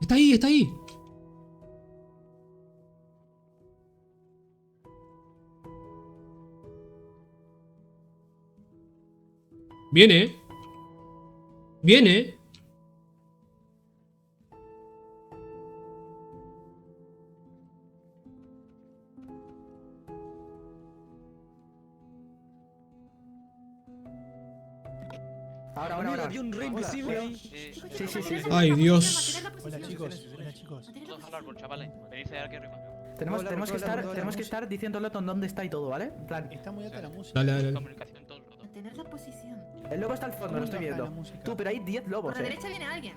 Está ahí, está ahí. Viene. Viene. Ahora. Había un re invisible ahí. Sí. Ay, Dios. Hola chicos, hola chicos. Todos al árbol, chavales. Venid aquí arriba. Tenemos que estar diciéndole dónde está y todo, ¿vale? En plan, Está muy alta la música. Dale, dale. Comunicación todo el rato. Mantener la posición. el lobo está al fondo, lo estoy viendo. Tú, pero hay 10 lobos, Por la derecha viene alguien.